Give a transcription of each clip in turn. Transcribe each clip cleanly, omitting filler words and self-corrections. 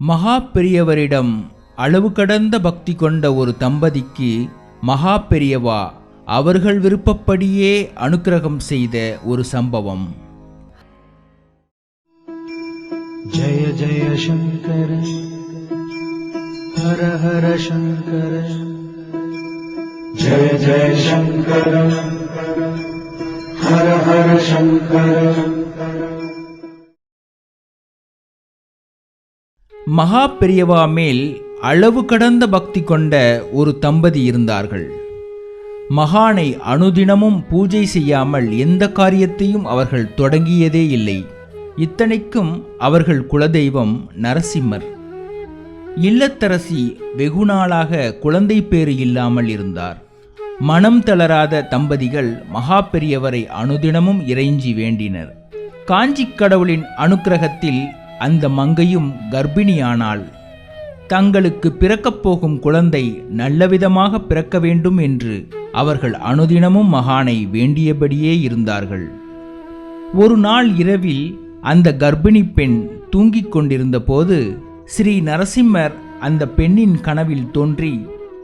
மகா பெரியவரிடம் அளவு கடந்த பக்தி கொண்ட ஒரு தம்பதிக்கு மகா பெரியவா அவர்கள் விருப்பப்படியே அனுக்கிரகம் செய்த ஒரு சம்பவம். ஜய ஜய சங்கர ஹர ஹர சங்கர ஜய ஜய சங்கர ஹர ஹர சங்கர. மகா பெரியவா மேல் அளவு கடந்த பக்தி கொண்ட ஒரு தம்பதி இருந்தார்கள். மகானை அனுதினமும் பூஜை செய்யாமல் எந்த காரியத்தையும் அவர்கள் தொடங்கியதே இல்லை. இத்தனைக்கும் அவர்கள் குலதெய்வம் நரசிம்மர். இல்லத்தரசி வெகுநாளாக குழந்தை பேறு இல்லாமல் இருந்தார். மனம் தளராத தம்பதிகள் மகா பெரியவரை அனுதினமும் இறைஞ்சி வேண்டினர். காஞ்சி கடவுளின் அனுக்கிரகத்தில் அந்த மங்கையும் கர்ப்பிணியானாள். தங்களுக்கு பிறக்கப் போகும் குழந்தை நல்லவிதமாக பிறக்க வேண்டும் என்று அவர்கள் அனுதினமும் மகானை வேண்டியபடியே இருந்தார்கள். ஒரு நாள் இரவில் அந்த கர்ப்பிணி பெண் தூங்கிக் கொண்டிருந்த போது ஸ்ரீ நரசிம்மர் அந்த பெண்ணின் கனவில் தோன்றி,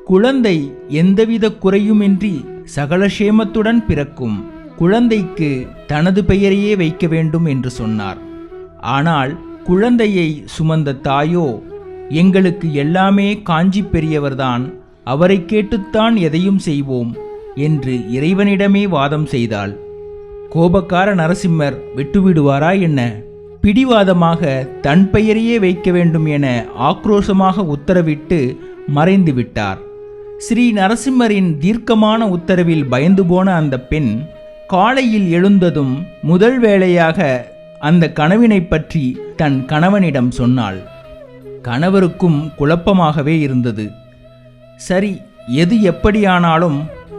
குழந்தை எந்தவித குறையுமின்றி சகலக்ஷேமத்துடன் பிறக்கும், குழந்தைக்கு தனது பெயரையே வைக்க வேண்டும் என்று சொன்னார். ஆனால் குழந்தையை சுமந்த தாயோ, எங்களுக்கு எல்லாமே காஞ்சி பெரியவர்தான், அவரை கேட்டுத்தான் எதையும் செய்வோம் என்று இறைவனிடமே வாதம் செய்தாள். கோபக்கார நரசிம்மர் விட்டுவிடுவாரா என்ன? பிடிவாதமாக தன் பெயரையே வைக்க வேண்டும் என ஆக்ரோஷமாக உத்தரவிட்டு மறைந்து விட்டார். ஸ்ரீ நரசிம்மரின் தீர்க்கமான உத்தரவில் பயந்து போன அந்த பெண் காலையில் எழுந்ததும் முதல் வேளையாக அந்த கனவினை பற்றி தன் கணவனிடம் சொன்னாள். கணவருக்கும் குழப்பமாகவே இருந்தது. சரி, எது எப்படியானாலும்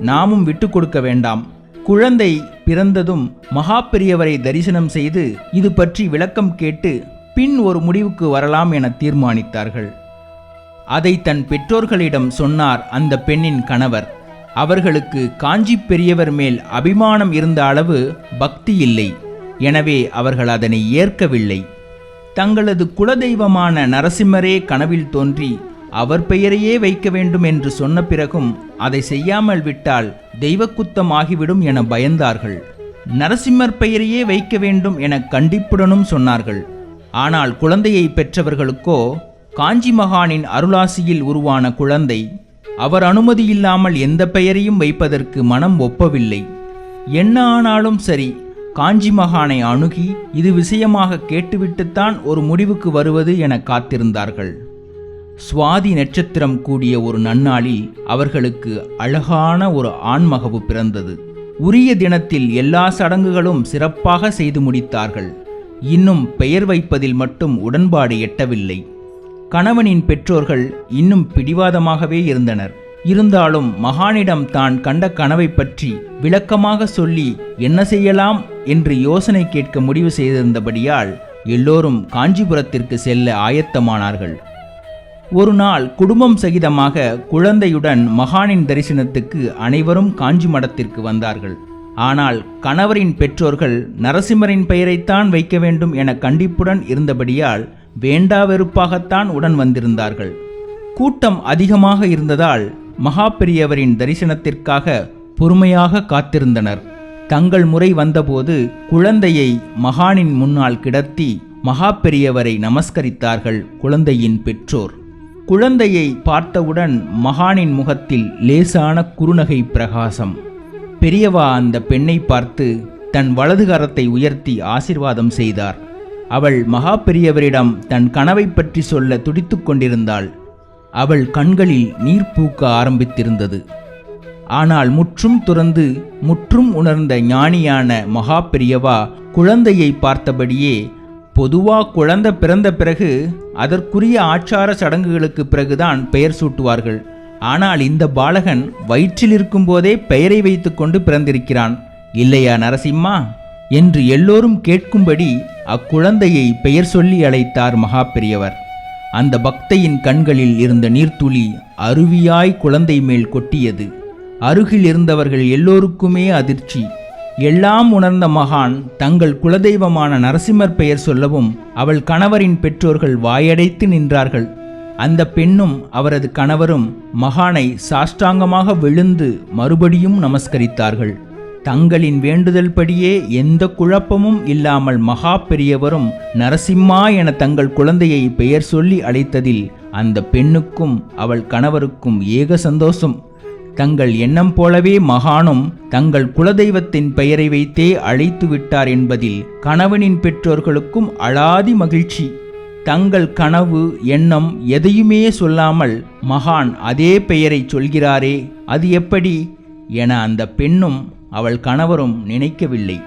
நாமும் விட்டு கொடுக்க வேண்டாம். குழந்தை பிறந்ததும் மகா பெரியவரை தரிசனம் செய்து இது பற்றி விளக்கம் கேட்டு பின் ஒரு முடிவுக்கு வரலாம் என தீர்மானித்தார்கள். அதை தன் பெற்றோர்களிடம் சொன்னார் அந்த பெண்ணின் கணவர். அவர்களுக்கு காஞ்சி பெரியவர் மேல் அபிமானம் இருந்த அளவு பக்தி இல்லை. எனவே அவர்கள் அதனை ஏற்கவில்லை. தங்களது குலதெய்வமான நரசிம்மரே கனவில் தோன்றி அவர் பெயரையே வைக்க வேண்டும் என்று சொன்ன பிறகும் அதை செய்யாமல் விட்டால் தெய்வக்குத்தம் ஆகிவிடும் என பயந்தார்கள். நரசிம்மர் பெயரையே வைக்க வேண்டும் என கண்டிப்புடனும் சொன்னார்கள். ஆனால் குழந்தையை பெற்றவர்களுக்கோ காஞ்சி மகானின் அருளாசியில் உருவான குழந்தை, அவர் அனுமதியில்லாமல் எந்த பெயரையும் வைப்பதற்கு மனம் ஒப்பவில்லை. என்ன ஆனாலும் சரி, காஞ்சி மகானை அணுகி இது விஷயமாக கேட்டுவிட்டுத்தான் ஒரு முடிவுக்கு வருவது என காத்திருந்தார்கள். சுவாதி நட்சத்திரம் கூடிய ஒரு நன்னாளில் அவர்களுக்கு அழகான ஒரு ஆண்மகவு பிறந்தது. உரிய தினத்தில் எல்லா சடங்குகளும் சிறப்பாக செய்து முடித்தார்கள். இன்னும் பெயர் வைப்பதில் மட்டும் உடன்பாடு எட்டவில்லை. கணவனின் பெற்றோர்கள் இன்னும் பிடிவாதமாகவே இருந்தனர். இருந்தாலும் மகானிடம் தான் கண்ட கனவை பற்றி விளக்கமாக சொல்லி என்ன செய்யலாம் என்று யோசனை கேட்க முடிவு செய்திருந்தபடியால் எல்லோரும் காஞ்சிபுரத்திற்கு செல்ல ஆயத்தமானார்கள். ஒரு நாள் குடும்பம் சகிதமாக குழந்தையுடன் மகானின் தரிசனத்துக்கு அனைவரும் காஞ்சி மடத்திற்கு வந்தார்கள். ஆனால் கணவரின் பெற்றோர்கள் நரசிம்மரின் பெயரைத்தான் வைக்க வேண்டும் என கண்டிப்புடன் இருந்தபடியால் வேண்டா வெறுப்பாகத்தான் உடன் வந்திருந்தார்கள். கூட்டம் அதிகமாக இருந்ததால் மகா பெரியவரின் தரிசனத்திற்காக பொறுமையாக காத்திருந்தனர். தங்கள் முறை வந்தபோது குழந்தையை மகானின் முன்னால் கிடத்தி மகா பெரியவரை நமஸ்கரித்தார்கள் குழந்தையின் பெற்றோர். குழந்தையை பார்த்தவுடன் மகானின் முகத்தில் லேசான குறுநகை பிரகாசம். பெரியவா அந்த பெண்ணை பார்த்து தன் வலது கரத்தை உயர்த்தி ஆசீர்வாதம் செய்தார். அவள் மகா பெரியவரிடம் தன் கனவை பற்றி சொல்ல துடித்து கொண்டிருந்தாள். அவள் கண்களில் நீர் பூக்க ஆரம்பித்திருந்தது. ஆனால் முற்றும் துறந்து முற்றும் உணர்ந்த ஞானியான மகா பெரியவா குழந்தையை பார்த்தபடியே, பொதுவா குழந்தை பிறந்த பிறகு அதற்குரிய ஆச்சார சடங்குகளுக்கு பிறகுதான் பெயர் சூட்டுவார்கள். ஆனால் இந்த பாலகன் வயிற்றில் இருக்கும் போதே பெயரை வைத்து கொண்டு பிறந்திருக்கிறான், இல்லையா நரசிம்மா என்று எல்லோரும் கேட்கும்படி அக்குழந்தையை பெயர் சொல்லி அழைத்தார் மகா பெரியவர். அந்த பக்தையின் கண்களில் இருந்த நீர்த்துளி அருவியாய் குழந்தை மேல் கொட்டியது. அருகில் இருந்தவர்கள் எல்லோருக்குமே அதிர்ச்சி. எல்லாம் உணர்ந்த மகான் தங்கள் குலதெய்வமான நரசிம்மர் பெயர் சொல்லவும் அவள் கணவரின் பெற்றோர்கள் வாயடைத்து நின்றார்கள். அந்த பெண்ணும் அவரது கணவரும் மகானை சாஷ்டாங்கமாக விழுந்து மறுபடியும் நமஸ்கரித்தார்கள். தங்களின் வேண்டுதல் படியே எந்த குழப்பமும் இல்லாமல் மகா பெரியவரும் நரசிம்மா என தங்கள் குழந்தையை பெயர் சொல்லி அழைத்ததில் அந்த பெண்ணுக்கும் அவள் கணவருக்கும் ஏக சந்தோஷம். தங்கள் எண்ணம் போலவே மகானும் தங்கள் குலதெய்வத்தின் பெயரை வைத்தே அழைத்து விட்டார் என்பதில் கணவனின் பெற்றோர்களுக்கும் அலாதி மகிழ்ச்சி. தங்கள் கனவு எண்ணம் எதையுமே சொல்லாமல் மகான் அதே பெயரை சொல்கிறாரே, அது எப்படி என அந்த பெண்ணும் அவள் கணவரும் நினைக்கவில்லை.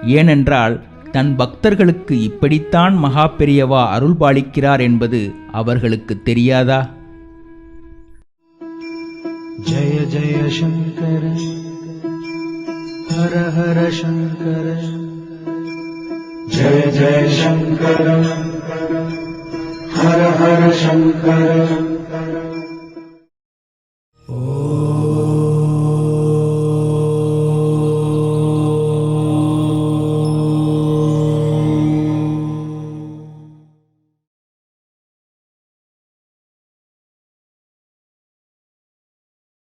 ஏனென்றால் தன் பக்தர்களுக்கு இப்படித்தான் மகா பெரியவா அருள் பாலிக்கிறார் என்பது அவர்களுக்கு தெரியாதா? जय जय शंकर हर हर शंकर जय जय शंकर हर हर शंकर